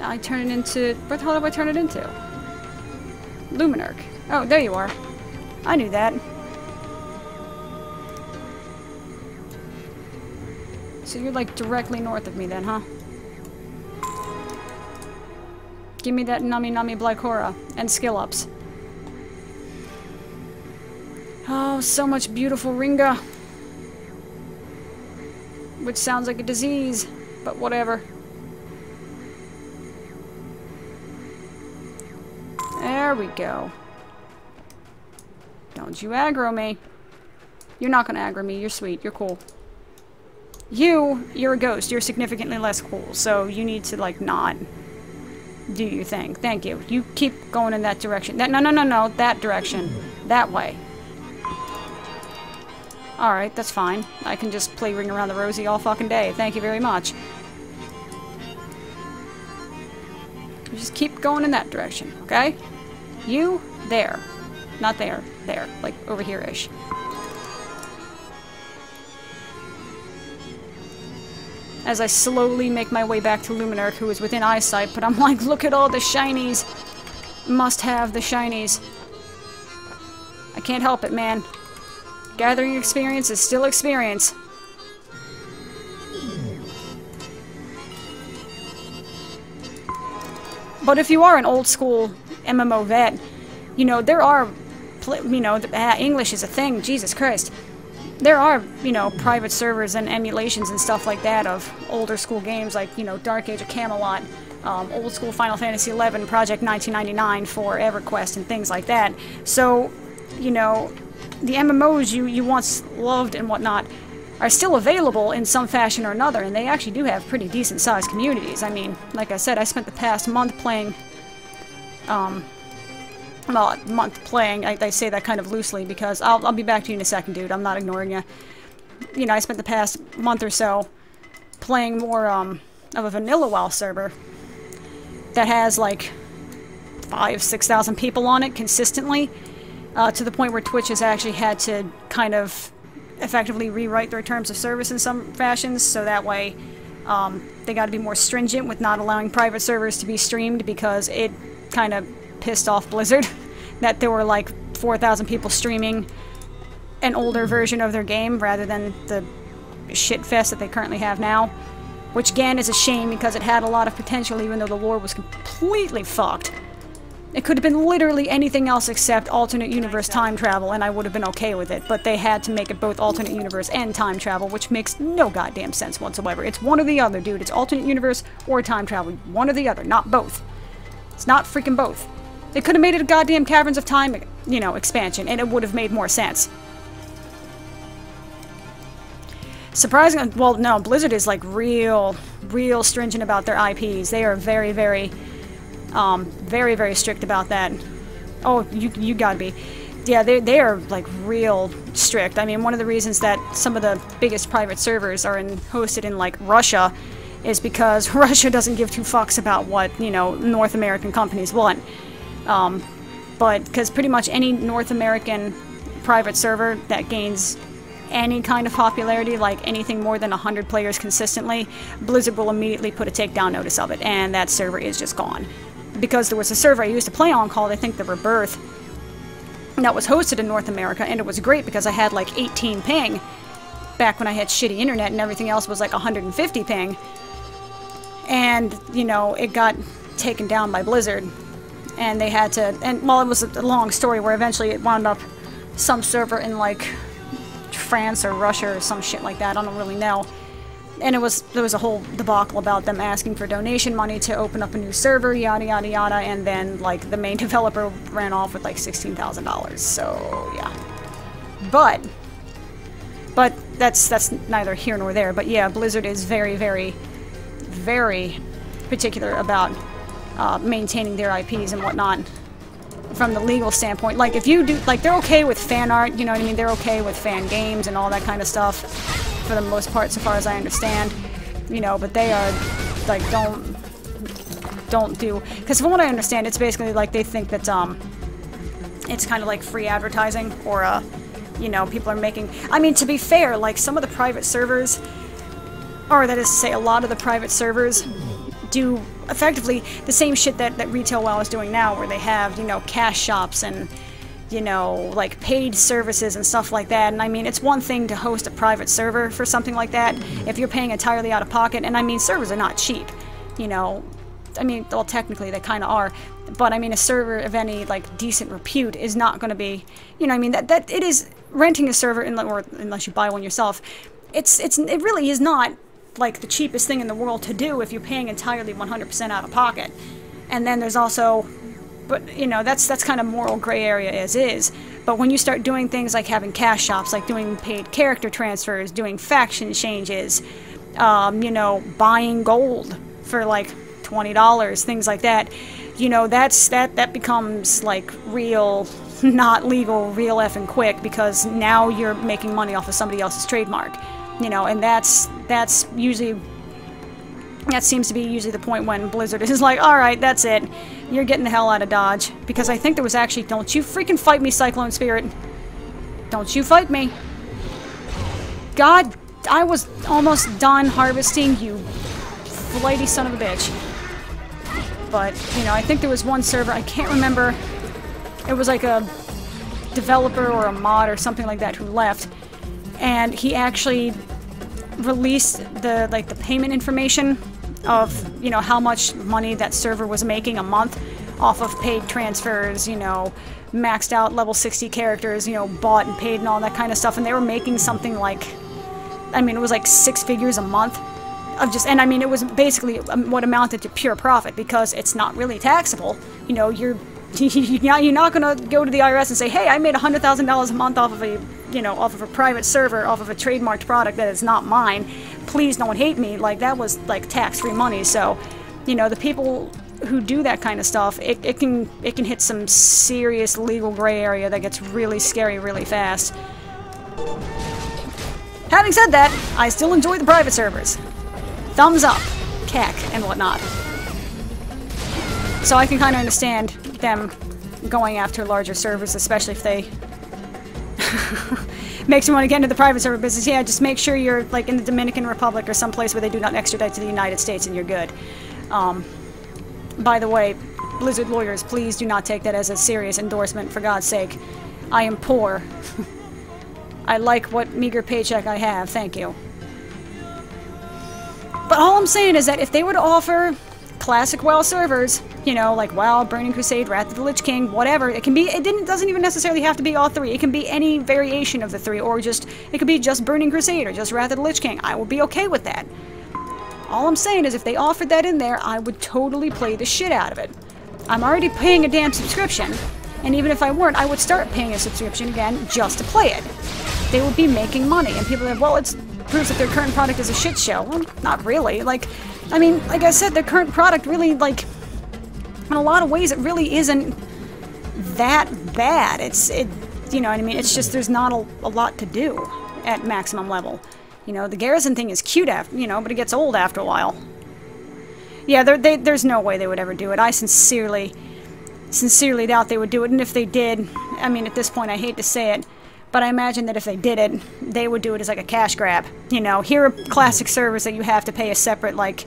I turn it into... What the hell do I turn it into? Luminarch. Oh, there you are. I knew that. So you're like directly north of me then, huh? Give me that Nami Nami Blycora and skill ups. Oh, so much beautiful Ringa. Which sounds like a disease, but whatever. There we go. Don't you aggro me. You're not gonna aggro me, you're sweet, you're cool. You're a ghost, you're significantly less cool, so you need to, like, not do your thing. Thank you. You keep going in that direction. No, that direction. That way. Alright, that's fine. I can just play Ring Around the Rosie all fucking day. Thank you very much. You just keep going in that direction, okay? You, there. Not there. There. Like, over here-ish. As I slowly make my way back to Luminarch, who is within eyesight, but I'm like, look at all the shinies! Must have the shinies. I can't help it, man. Gathering experience is still experience. But if you are an old school MMO vet, you know, there are, you know, English is a thing, Jesus Christ. There are, you know, private servers and emulations and stuff like that of older school games like, you know, Dark Age of Camelot, old school Final Fantasy XI, Project 1999 for EverQuest and things like that. So, you know, the MMOs you once loved and whatnot are still available in some fashion or another, and they actually do have pretty decent-sized communities. I mean, like I said, I spent the past month playing, well, I say that kind of loosely because I'll be back to you in a second, dude. I'm not ignoring you. You know, I spent the past month or so playing more, of a vanilla WoW server that has, like, 5,000-6,000 people on it consistently, to the point where Twitch has actually had to kind of effectively rewrite their terms of service in some fashions, so that way they got to be more stringent with not allowing private servers to be streamed, because it kind of pissed off Blizzard that there were like 4,000 people streaming an older version of their game rather than the shitfest that they currently have now, which again is a shame because it had a lot of potential even though the lore was completely fucked. It could have been literally anything else except alternate universe time travel, and I would have been okay with it, but they had to make it both alternate universe and time travel, which makes no goddamn sense whatsoever. It's one or the other, dude. It's alternate universe or time travel. One or the other, not both. It's not freaking both. They could have made it a goddamn Caverns of Time, you know, expansion, and it would have made more sense. Surprisingly, well, no, Blizzard is like real stringent about their IPs. They are very, very strict about that. Oh, you gotta be. Yeah, they are like real strict. I mean, one of the reasons that some of the biggest private servers are hosted in like Russia is because Russia doesn't give two fucks about what, you know, North American companies want. But because pretty much any North American private server that gains any kind of popularity, like anything more than 100 players consistently, Blizzard will immediately put a takedown notice of it, and that server is just gone. Because there was a server I used to play on called, I think, The Rebirth, that was hosted in North America, and it was great because I had like 18 ping back when I had shitty internet and everything else was like 150 ping. And, you know, it got taken down by Blizzard, and they had to, and well, it was a long story where eventually it wound up some server in like France or Russia or some shit like that, I don't really know. And there was a whole debacle about them asking for donation money to open up a new server, yada yada yada, and then like the main developer ran off with like $16,000. So yeah, but that's neither here nor there. But yeah, Blizzard is very particular about maintaining their IPs and whatnot from the legal standpoint. Like if you do, like they're okay with fan art, you know what I mean? They're okay with fan games and all that kind of stuff for the most part, so far as I understand, you know, but they are like don't do, because from what I understand, it's basically like they think that it's kind of like free advertising, or you know, people are making, I mean, to be fair, like some of the private servers, or that is to say a lot of the private servers do effectively the same shit that Retail WoW is doing now, where they have, you know, cash shops and, you know, like paid services and stuff like that. And I mean, it's one thing to host a private server for something like that if you're paying entirely out of pocket. And I mean, servers are not cheap, you know. I mean, well, technically they kind of are, but I mean, a server of any like decent repute is not going to be, you know, I mean, that it is renting a server, or unless you buy one yourself. It really is not like the cheapest thing in the world to do if you're paying entirely 100% out of pocket. And then there's also, but you know, that's kind of moral gray area as is. But when you start doing things like having cash shops, like doing paid character transfers, doing faction changes, you know, buying gold for like $20, things like that, you know, that becomes like real, not legal, real effing quick, because now you're making money off of somebody else's trademark, you know, and that's usually, that seems to be usually the point when Blizzard is like, alright, that's it, you're getting the hell out of Dodge. Because I think there was actually, don't you freaking fight me, Cyclone Spirit. Don't you fight me. God, I was almost done harvesting, you flighty son of a bitch. But, you know, I think there was one server, I can't remember, it was like a developer or a mod or something like that who left, and he actually released the, like, the payment information of, you know, how much money that server was making a month off of paid transfers, you know, maxed out level 60 characters, you know, bought and paid and all that kind of stuff, and they were making something like, I mean, it was like 6 figures a month. Of just, and I mean, it was basically what amounted to pure profit, because it's not really taxable. You know, you're not gonna go to the IRS and say, hey, I made $100,000 a month off of a, you know, off of a private server, off of a trademarked product that is not mine. Please don't hate me. Like, that was like tax-free money. So, you know, the people who do that kind of stuff, it can hit some serious legal gray area that gets really scary really fast. Having said that, I still enjoy the private servers. Thumbs up, keck, and whatnot. So I can kind of understand them going after larger servers, especially if they makes you want to get into the private server business. Yeah, just make sure you're like in the Dominican Republic or someplace where they do not extradite to the United States and you're good. By the way, Blizzard lawyers, please do not take that as a serious endorsement, for God's sake. I am poor. I like what meager paycheck I have, thank you. But all I'm saying is that if they were to offer classic WoW servers, you know, like WoW, Burning Crusade, Wrath of the Lich King, whatever, it can be, doesn't even necessarily have to be all three. It can be any variation of the three, or just, it could be just Burning Crusade or just Wrath of the Lich King. I would be okay with that. All I'm saying is if they offered that in there, I would totally play the shit out of it. I'm already paying a damn subscription, and even if I weren't, I would start paying a subscription again just to play it. They would be making money, and people are like, well, it's proves that their current product is a shit show. Well, not really. Like, I mean, like I said, their current product really, like, in a lot of ways, it really isn't that bad. You know what I mean? It's just there's not a lot to do at maximum level. You know, the Garrison thing is cute, you know, but it gets old after a while. Yeah, there's no way they would ever do it. I sincerely doubt they would do it, and if they did, I mean, at this point, I hate to say it, but I imagine that if they did it, they would do it as like a cash grab. You know, here are classic servers that you have to pay a separate, like,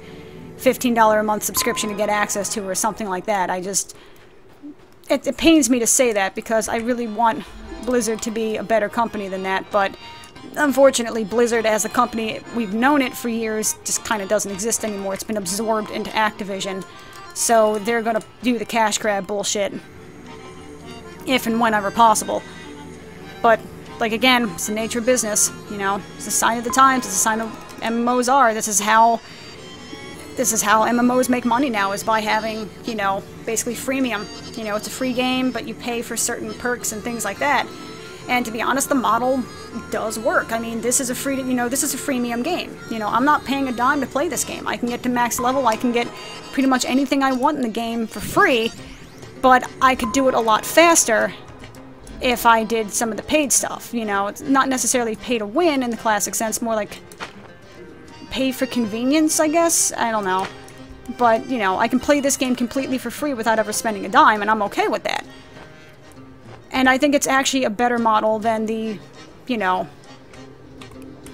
$15 a month subscription to get access to, or something like that. It pains me to say that, because I really want Blizzard to be a better company than that, but unfortunately Blizzard as a company, we've known it for years, just kind of doesn't exist anymore. It's been absorbed into Activision, so they're gonna do the cash grab bullshit if and whenever possible. But like, again, it's the nature of business, you know. It's a sign of the times. It's a sign of MMOs are. This is how MMOs make money now, is by having, you know, basically freemium. You know, it's a free game, but you pay for certain perks and things like that. And to be honest, the model does work. I mean, this is a freemium game. You know, I'm not paying a dime to play this game. I can get to max level. I can get pretty much anything I want in the game for free, but I could do it a lot faster if I did some of the paid stuff. You know, it's not necessarily pay to win in the classic sense, more like pay for convenience, I guess? I don't know. But, you know, I can play this game completely for free without ever spending a dime, and I'm okay with that. And I think it's actually a better model than the, you know,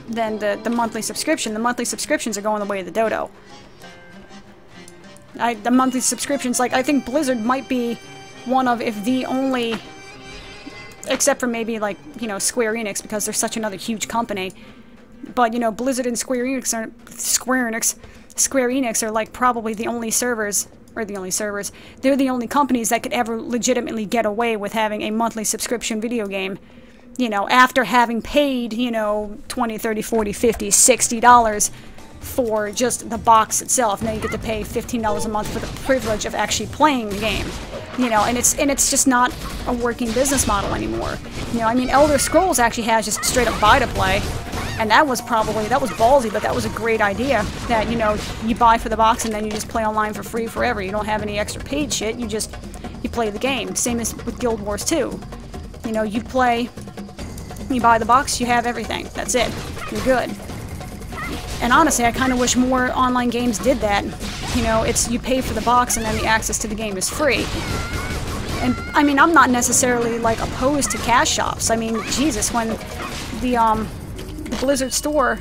than the monthly subscription. The monthly subscriptions are going the way of the dodo. The monthly subscriptions, like, I think Blizzard might be one of, if the only, except for maybe, like, you know, Square Enix, because they're such another huge company. But, you know, Blizzard and Square Enix are, like, probably the only servers, or the only servers, they're the only companies that could ever legitimately get away with having a monthly subscription video game. You know, after having paid, you know, $20, $30, $40, $50, $60 for just the box itself. Now you get to pay $15 a month for the privilege of actually playing the game. You know, and it's just not a working business model anymore. You know, I mean, Elder Scrolls actually has just straight up buy to play. And that was ballsy, but that was a great idea. That, you know, you buy for the box and then you just play online for free forever. You don't have any extra paid shit. You play the game. Same as with Guild Wars 2. You know, you buy the box, you have everything. That's it. You're good. And honestly, I kind of wish more online games did that. You know, you pay for the box and then the access to the game is free. And, I mean, I'm not necessarily, like, opposed to cash shops. I mean, Jesus, when the Blizzard store,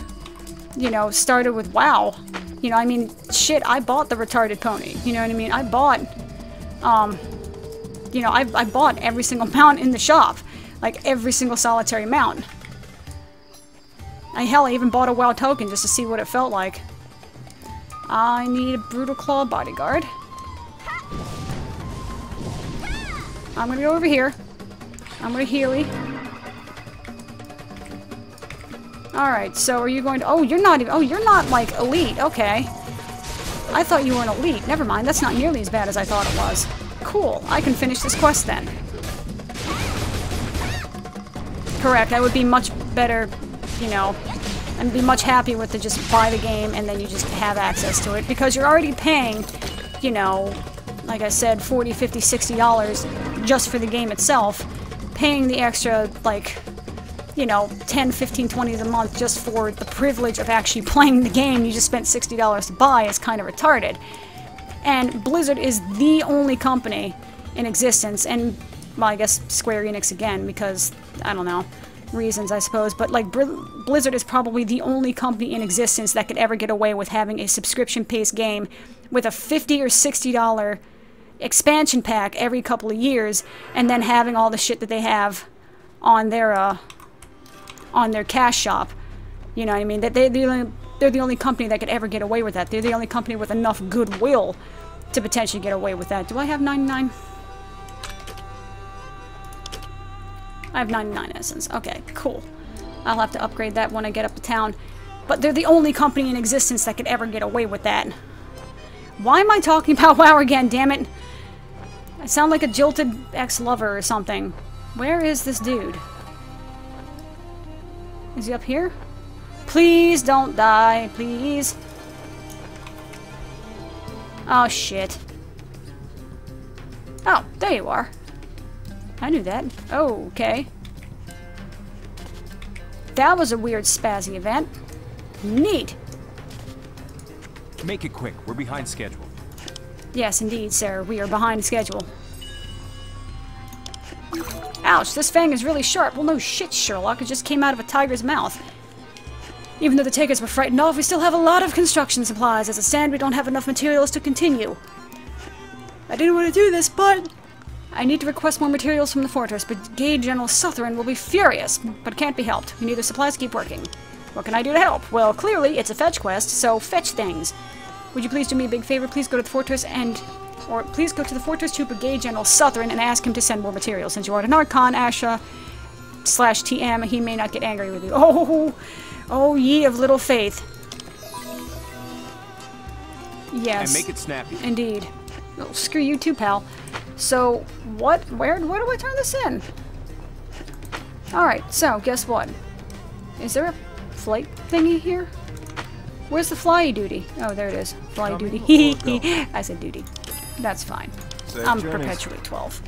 you know, started with WoW, you know, I mean, shit, I bought the retarded pony. You know what I mean? I bought, you know, I bought every single mount in the shop. Like, every single solitary mount. Hell, I even bought a WoW token just to see what it felt like. I need a Brutal Claw bodyguard. I'm gonna go over here. I'm gonna healy. Alright, so are you going to... Oh, you're not even... Oh, you're not, like, elite. Okay. I thought you were an elite. Never mind, that's not nearly as bad as I thought it was. Cool. I can finish this quest then. Correct. I would be much better, you know... I'd be much happier with to just buy the game and then you just have access to it. Because you're already paying, you know... Like I said, $40, $50, $60 just for the game itself. Paying the extra, like... You know, 10, 15, 20s a month just for the privilege of actually playing the game you just spent $60 to buy is kind of retarded. And Blizzard is the only company in existence, and, well, I guess Square Enix again, because, I don't know, reasons, I suppose, but, like, Blizzard is probably the only company in existence that could ever get away with having a subscription-based game with a $50 or $60 expansion pack every couple of years, and then having all the shit that they have on their cash shop. You know what I mean? They're the only company that could ever get away with that. They're the only company with enough goodwill to potentially get away with that. Do I have 99? I have 99 essence. Okay, cool. I'll have to upgrade that when I get up to town. But they're the only company in existence that could ever get away with that. Why am I talking about WoW again, damn it? I sound like a jilted ex-lover or something. Where is this dude? Is he up here? Please don't die, please. Oh, shit. Oh, there you are. I knew that. Oh, okay. That was a weird spazzy event. Neat. Make it quick. We're behind schedule. Yes, indeed, sir. We are behind schedule. Ouch, this fang is really sharp. Well, no shit, Sherlock. It just came out of a tiger's mouth. Even though the takers were frightened off, we still have a lot of construction supplies. As it stands, we don't have enough materials to continue. I didn't want to do this, but... I need to request more materials from the fortress. Brigade General Southern will be furious, but can't be helped. We need the supplies to keep working. What can I do to help? Well, clearly, it's a fetch quest, so fetch things. Would you please do me a big favor? Please go to the fortress or please go to the fortress to Brigade General Southern and ask him to send more materials. Since you are an Archon, Asha/TM, he may not get angry with you. Oh, ye of little faith. Yes. And make it snappy. Indeed. Oh, screw you too, pal. So, where do I turn this in? Alright, so, guess what? Is there a flight thingy here? Where's the fly duty? Oh, there it is. Fly duty. I said duty. That's fine. I'm perpetually 12.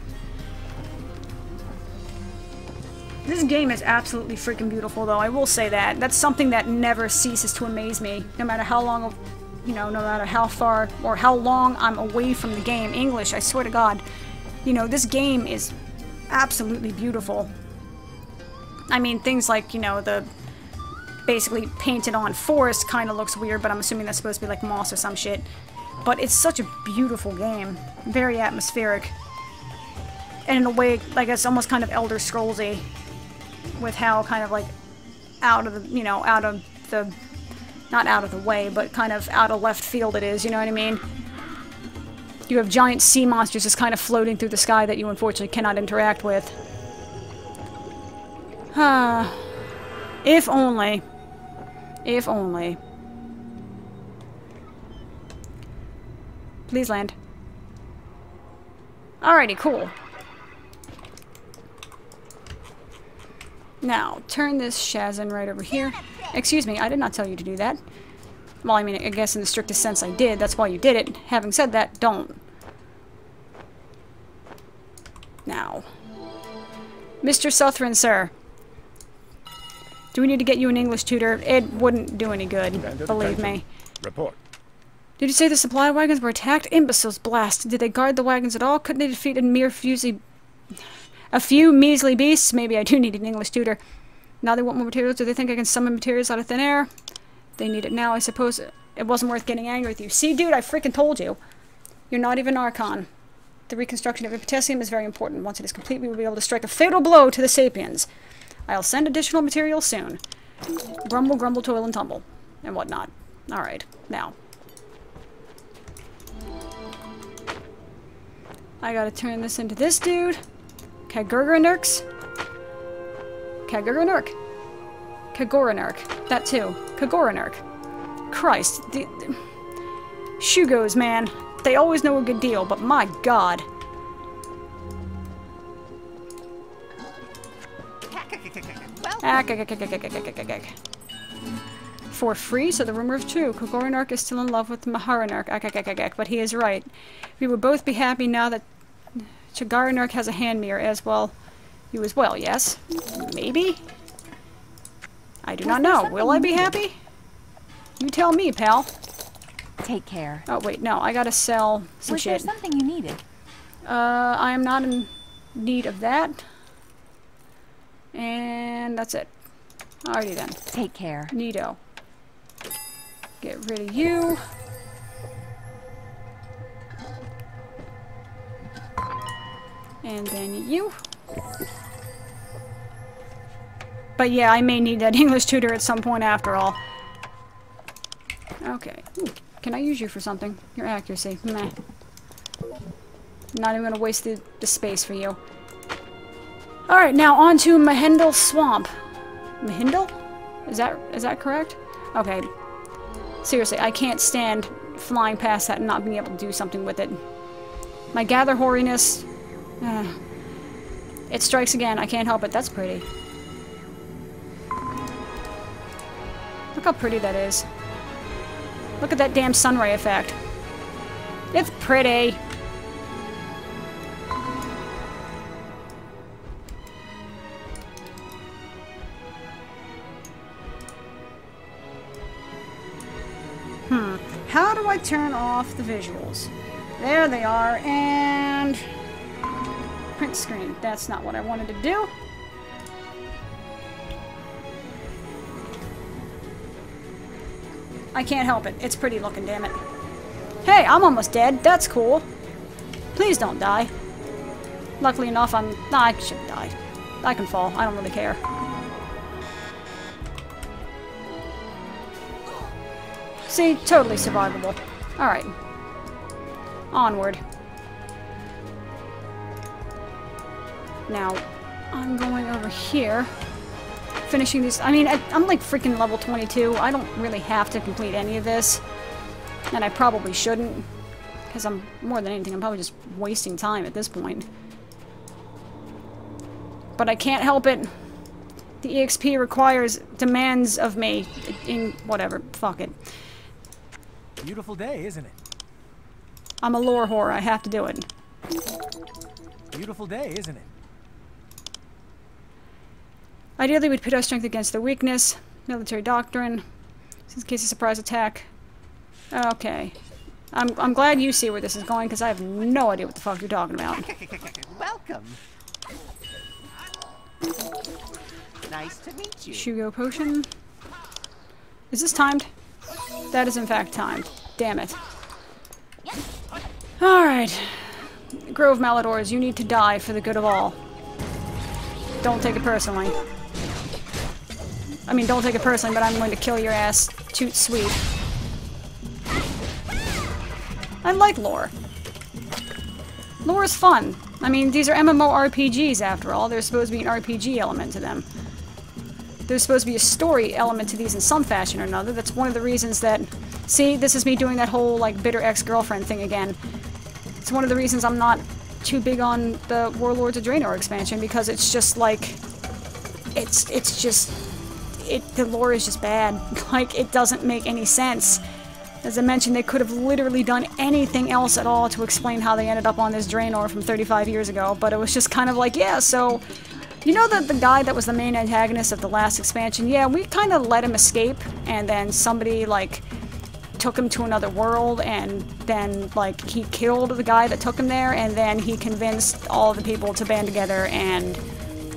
This game is absolutely freaking beautiful, though. I will say that. That's something that never ceases to amaze me. No matter how long, you know, no matter how far or how long I'm away from the game. English, I swear to God. You know, this game is absolutely beautiful. I mean, things like, you know, the basically painted on forest kind of looks weird, but I'm assuming that's supposed to be like moss or some shit. But it's such a beautiful game. Very atmospheric. And in a way, like, it's almost kind of Elder Scrolls-y. With how kind of, like, out of the, you know, out of the... Not out of the way, but kind of out of left field it is, you know what I mean? You have giant sea monsters just kind of floating through the sky that you unfortunately cannot interact with. If only. If only. Please land. Alrighty, cool. Now, turn this Shazin right over here. Excuse me, I did not tell you to do that. Well, I mean, I guess in the strictest sense I did. That's why you did it. Having said that, don't. Now. Mr. Southron, sir. Do we need to get you an English tutor? It wouldn't do any good, believe me. Report. Did you say the supply wagons were attacked? Imbeciles, blast. Did they guard the wagons at all? Couldn't they defeat a few measly beasts? Maybe I do need an English tutor. Now they want more materials. Do they think I can summon materials out of thin air? They need it now. I suppose it wasn't worth getting angry with you. See, dude, I freaking told you. You're not even Archon. The reconstruction of the potassium is very important. Once it is complete, we will be able to strike a fatal blow to the Sapiens. I'll send additional materials soon. Grumble, grumble, toil, and tumble. And whatnot. Alright, now. I gotta turn this into this dude. Kagurganurks. Kagurganurk. Kagoranurk. That too. Kagoranurk. Christ. Shugos, man. They always know a good deal, but my god. For free, so the rumor is true. Kagoranurk is still in love with Maharanurk. But he is right. We would both be happy now that Chagaranurk has a hand mirror as well. You as well, yes? Maybe? I do not know. Will I be happy? You tell me, pal. Take care. Oh, wait, no. I gotta sell some shit. Was there something you needed? I am not in need of that. And that's it. Alrighty then. Take care. Neato. Get rid of you. And then you. But yeah, I may need that English tutor at some point after all. Okay. Ooh, can I use you for something? Your accuracy. Meh. Not even gonna waste the space for you. Alright, now on to Mahendel Swamp. Mahendel? Is that correct? Okay. Seriously, I can't stand flying past that and not being able to do something with it. My gather hoariness. It strikes again. I can't help it. That's pretty. Look how pretty that is. Look at that damn sunray effect. It's pretty. How do I turn off the visuals? There they are, and print screen. That's not what I wanted to do. I can't help it. It's pretty looking, damn it. Hey, I'm almost dead. That's cool. Please don't die. Luckily enough, nah, I shouldn't die. I can fall. I don't really care. See? Totally survivable. Alright. Onward. Now, I'm going over here. Finishing these. I mean, I'm like freaking level 22. I don't really have to complete any of this. And I probably shouldn't. Because I'm, more than anything, I'm probably just wasting time at this point. But I can't help it. The EXP demands of me in whatever. Fuck it. Beautiful day, isn't it? I'm a lore whore. I have to do it. Beautiful day, isn't it? Ideally, we'd pit our strength against their weakness. Military doctrine. In case of surprise attack. Okay. I'm glad you see where this is going, because I have no idea what the fuck you're talking about. Welcome. Nice to meet you. Shugo potion. Is this timed? That is in fact timed. Damn it. Alright. Grove Maladors, you need to die for the good of all. Don't take it personally. I mean, don't take it personally, but I'm going to kill your ass. Toot sweet. I like lore. Lore is fun. I mean, these are MMORPGs after all. There's supposed to be an RPG element to them. There's supposed to be a story element to these in some fashion or another. That's one of the reasons that... See, this is me doing that whole, like, bitter ex-girlfriend thing again. It's one of the reasons I'm not too big on the Warlords of Draenor expansion, because it's just, like... It's just... The lore is just bad. Like, it doesn't make any sense. As I mentioned, they could have literally done anything else at all to explain how they ended up on this Draenor from 35 years ago, but it was just kind of like, yeah, so... You know that the guy that was the main antagonist of the last expansion? Yeah, we kind of let him escape, and then somebody, like, took him to another world, and then, like, he killed the guy that took him there, and then he convinced all the people to band together and,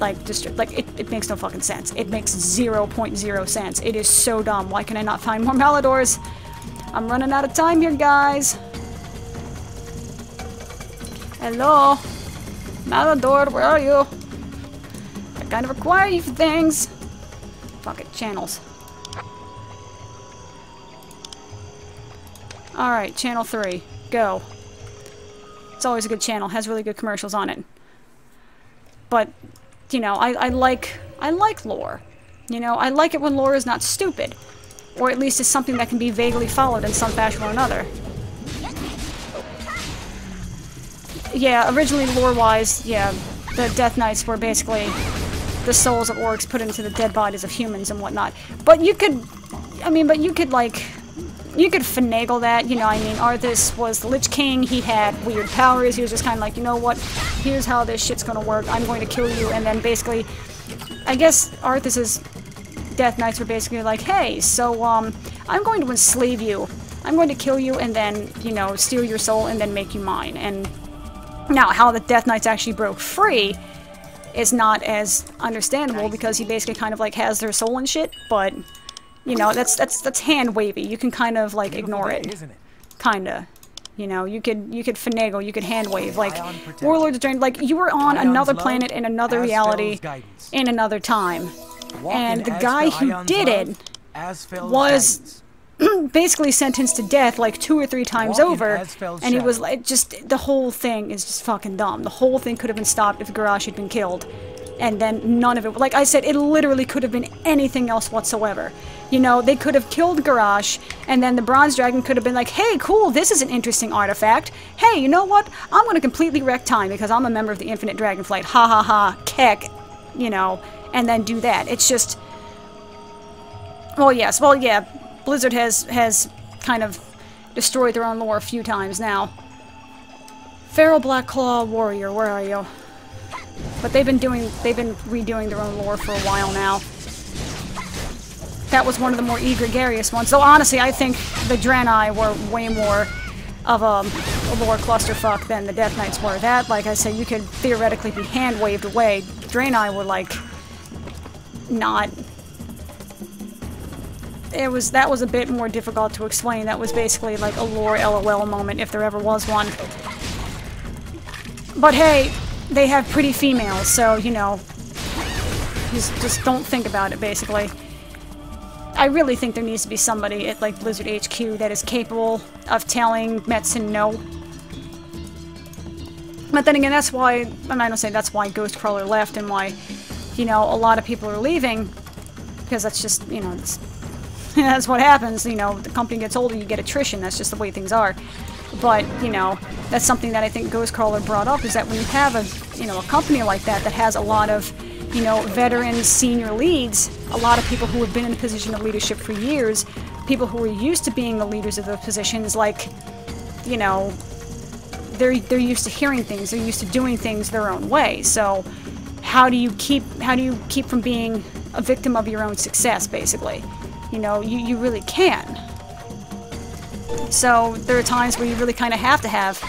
like, it makes no fucking sense. It makes 0.0 sense. It is so dumb. Why can I not find more Maladors? I'm running out of time here, guys. Hello? Malador, where are you? I kind of require you for things. Fuck it, channels. Alright, channel 3. Go. It's always a good channel. Has really good commercials on it. But, you know, I like lore. You know, I like it when lore is not stupid. Or at least is something that can be vaguely followed in some fashion or another. Yeah, originally lore-wise, yeah, the Death Knights were basically the souls of orcs put into the dead bodies of humans and whatnot. But you could, I mean, like, you could finagle that, you know, I mean, Arthas was the Lich King, he had weird powers, he was just kind of like, you know what, here's how this shit's gonna work, I'm going to kill you, and then basically, I guess Arthas's Death Knights were basically like, hey, so, I'm going to enslave you, I'm going to kill you, and then, you know, steal your soul, and then make you mine, and now, how the Death Knights actually broke free is not as understandable, because he basically kind of, like, has their soul and shit, but... You know, that's hand wavy. You can kind of like ignore it. Kinda. You know, you could finagle, you could hand wave. Like Warlords of Draenor, like you were on another planet in another reality in another time. And the guy who did it was basically sentenced to death like 2 or 3 times over. And he was like, just the whole thing is just fucking dumb. The whole thing could have been stopped if Garrosh had been killed. And then none of it, like I said, it literally could have been anything else whatsoever. You know, they could have killed Garrosh, and then the Bronze Dragon could have been like, hey, cool, this is an interesting artifact. Hey, you know what? I'm going to completely wreck time because I'm a member of the Infinite Dragonflight. Ha ha ha, keck. You know, and then do that. It's just... Well, yes, well, yeah, Blizzard has kind of destroyed their own lore a few times now. Feral Blackclaw Warrior, where are you? But they've been redoing their own lore for a while now. That was one of the more gregarious ones. Though honestly, I think the Draenei were way more of a lore clusterfuck than the Death Knights were. That, like I said, you could theoretically be hand-waved away. Draenei were like not. That was a bit more difficult to explain. That was basically like a lore LOL moment, if there ever was one. But hey, they have pretty females, so, you know, just don't think about it, basically. I really think there needs to be somebody at, like, Blizzard HQ that is capable of telling Metzen no. But then again, that's why, and I don't say that's why Ghostcrawler left and why, you know, a lot of people are leaving, because that's just, you know, that's what happens, you know, the company gets older, you get attrition, that's just the way things are. But, you know, that's something that I think Ghostcrawler brought up, is that when you have a, you know, a company like that that has a lot of, you know, veteran senior leads, a lot of people who have been in a position of leadership for years, people who are used to being the leaders of those positions, like, you know, they're used to hearing things, they're used to doing things their own way. So how do you keep from being a victim of your own success, basically? You know, you really can. So there are times where you really kind of have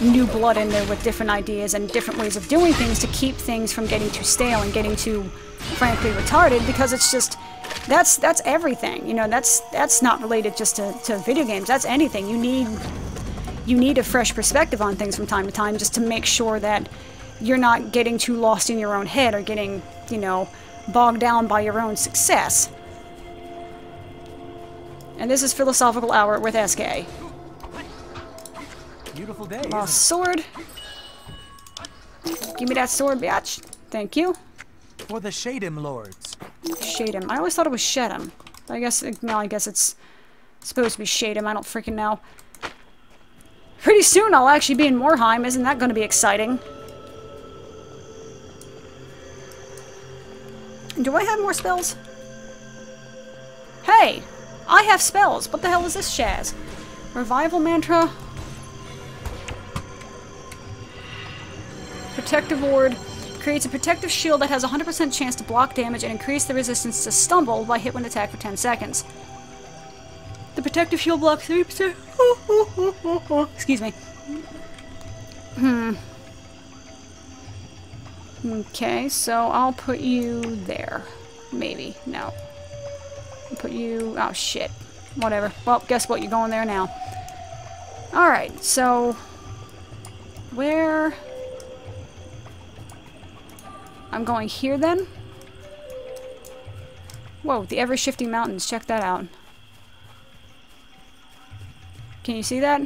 new blood in there with different ideas and different ways of doing things to keep things from getting too stale and getting too, frankly, retarded, because it's just, that's everything, you know, that's not related just to video games, that's anything. You you need a fresh perspective on things from time to time just to make sure that you're not getting too lost in your own head or getting, you know, bogged down by your own success. And this is Philosophical Hour with SK. Beautiful day. Lost sword. Give me that sword, bitch. Thank you. For the Shadem Lords. Shadem. I always thought it was Shedem. I guess, well, I guess it's supposed to be Shadem. I don't freaking know. Pretty soon I'll actually be in Morheim. Isn't that going to be exciting? Do I have more spells? Hey! I have spells! What the hell is this shaz? Revival Mantra. Protective Ward. Creates a protective shield that has a 100% chance to block damage and increase the resistance to stumble while hit when attacked for 10 seconds. The protective shield blocks 3%. Excuse me. Okay, so I'll put you there. Maybe. No. I'll put you... Oh, shit. Whatever. Well, guess what? You're going there now. Alright, so... Where... I'm going here, then? Whoa, the ever-shifting mountains. Check that out. Can you see that?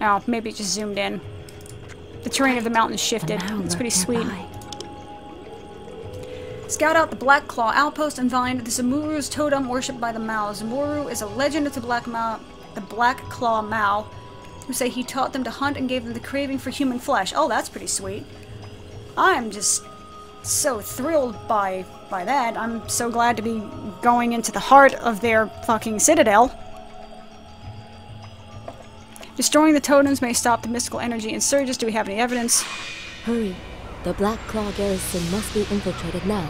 Oh, maybe it just zoomed in. The terrain of the mountains shifted. It's pretty sweet. Scout out the Black Claw outpost and find the Zamuru's totem worshipped by the Mao. Zamuru is a legend of the Black Claw Mao, who say he taught them to hunt and gave them the craving for human flesh. Oh, that's pretty sweet. I'm just so thrilled by that. I'm so glad to be going into the heart of their fucking citadel. Destroying the totems may stop the mystical energy and surges. Do we have any evidence? Hurry. The Black Claw garrison must be infiltrated now.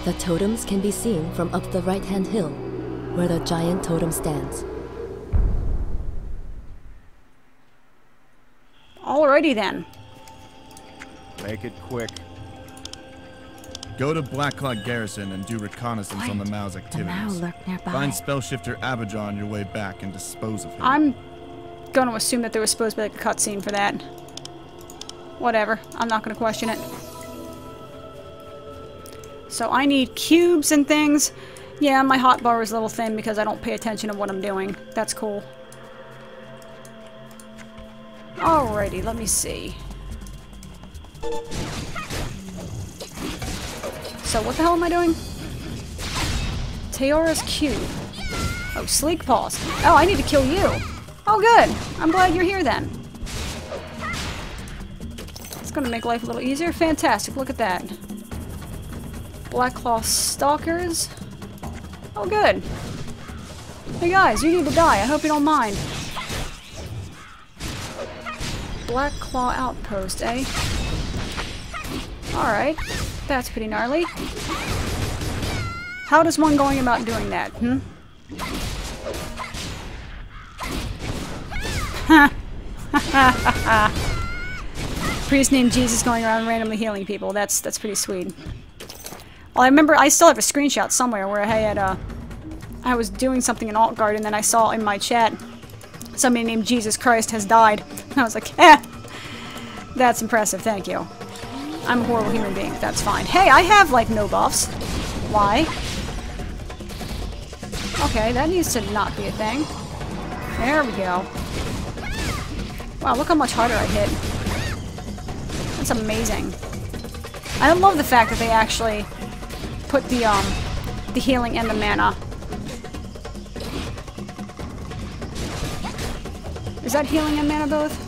The totems can be seen from up the right-hand hill, where the giant totem stands. Alrighty then. Make it quick. Go to Blackclaw Garrison and do reconnaissance on the Mao's The activities. Mao lurk nearby. Find Spellshifter Abijah on your way back and dispose of him. I'm gonna assume that there was supposed to be like a cutscene for that. Whatever. I'm not gonna question it. So I need cubes and things. Yeah, my hotbar is a little thin because I don't pay attention to what I'm doing. That's cool. Alrighty, let me see. So what the hell am I doing? Teora's cube. Oh, Sleek Paws. Oh, I need to kill you. Oh, good. I'm glad you're here then. It's gonna make life a little easier. Fantastic. Look at that. Blackclaw Stalkers. Oh, good. Hey guys, you need to die. I hope you don't mind. Blackclaw Outpost, eh? Alright. That's pretty gnarly. How does one going about doing that, hmm? Priest named Jesus going around randomly healing people. That's pretty sweet. Well, I remember I still have a screenshot somewhere where I had I was doing something in Altgard and then I saw in my chat somebody named Jesus Christ has died. And I was like, eh, that's impressive, thank you. I'm a horrible human being, but that's fine. Hey, I have, like, no buffs. Why? Okay, that needs to not be a thing. There we go. Wow, look how much harder I hit. That's amazing. I love the fact that they actually put the healing and the mana. Is that healing and mana both?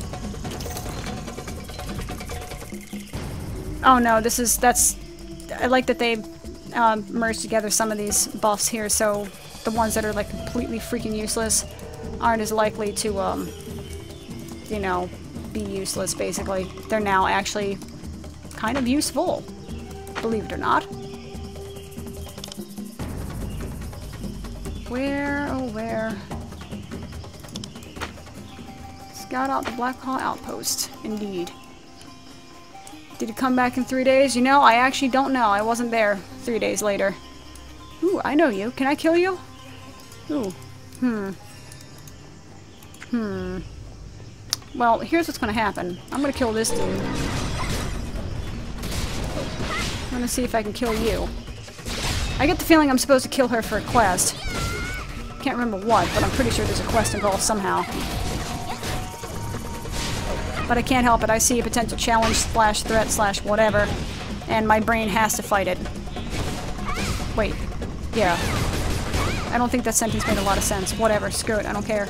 Oh no, that's... I like that they merged together some of these buffs here, so the ones that are like completely freaking useless aren't as likely to, you know, be useless, basically. They're now actually kind of useful, believe it or not. Where, oh where? Scout out the Blackclaw Outpost, indeed. Did he come back in 3 days? You know, I actually don't know. I wasn't there 3 days later. Ooh, I know you. Can I kill you? Ooh. Well, here's what's gonna happen. I'm gonna kill this dude. I'm gonna see if I can kill you. I get the feeling I'm supposed to kill her for a quest. Can't remember what, but I'm pretty sure there's a quest involved somehow. But I can't help it. I see a potential challenge slash threat slash whatever, and my brain has to fight it. Wait. Yeah. I don't think that sentence made a lot of sense. Whatever. Screw it. I don't care.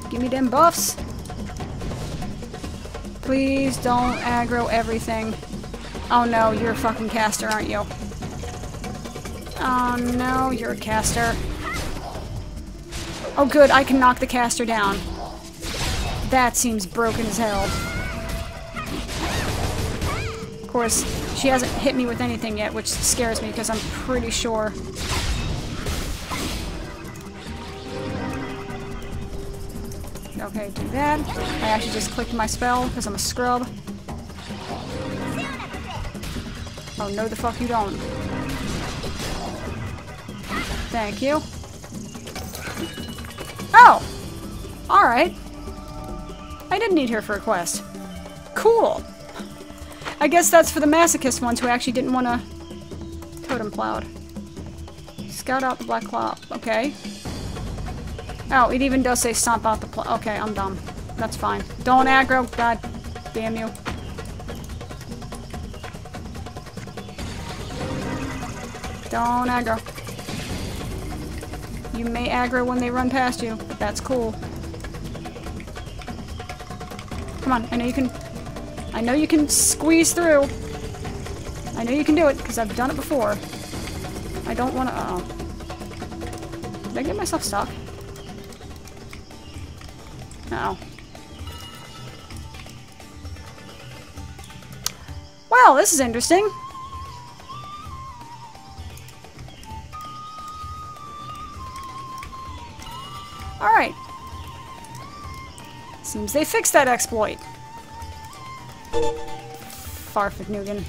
Give me them buffs. Please don't aggro everything. Oh no, you're a fucking caster, aren't you? Oh no, you're a caster. Oh good, I can knock the caster down. That seems broken as hell. Of course, she hasn't hit me with anything yet, which scares me because I'm pretty sure. Okay, do that. I actually just clicked my spell because I'm a scrub. Oh, no the fuck you don't. Thank you. Oh! Alright. I didn't need her for a quest. Cool. I guess that's for the masochist ones who actually didn't want to totem plowed. Scout out the black cloud. Okay. Oh, it even does say stomp out the plow. Okay, I'm dumb. That's fine. Don't aggro. God damn you. Don't aggro. You may aggro when they run past you, but that's cool. Come on, I know you can squeeze through. I know you can do it, because I've done it before. I don't want to, uh-oh. Did I get myself stuck? Uh-oh. Well, this is interesting. Alright. Seems they fixed that exploit. Farfignugan.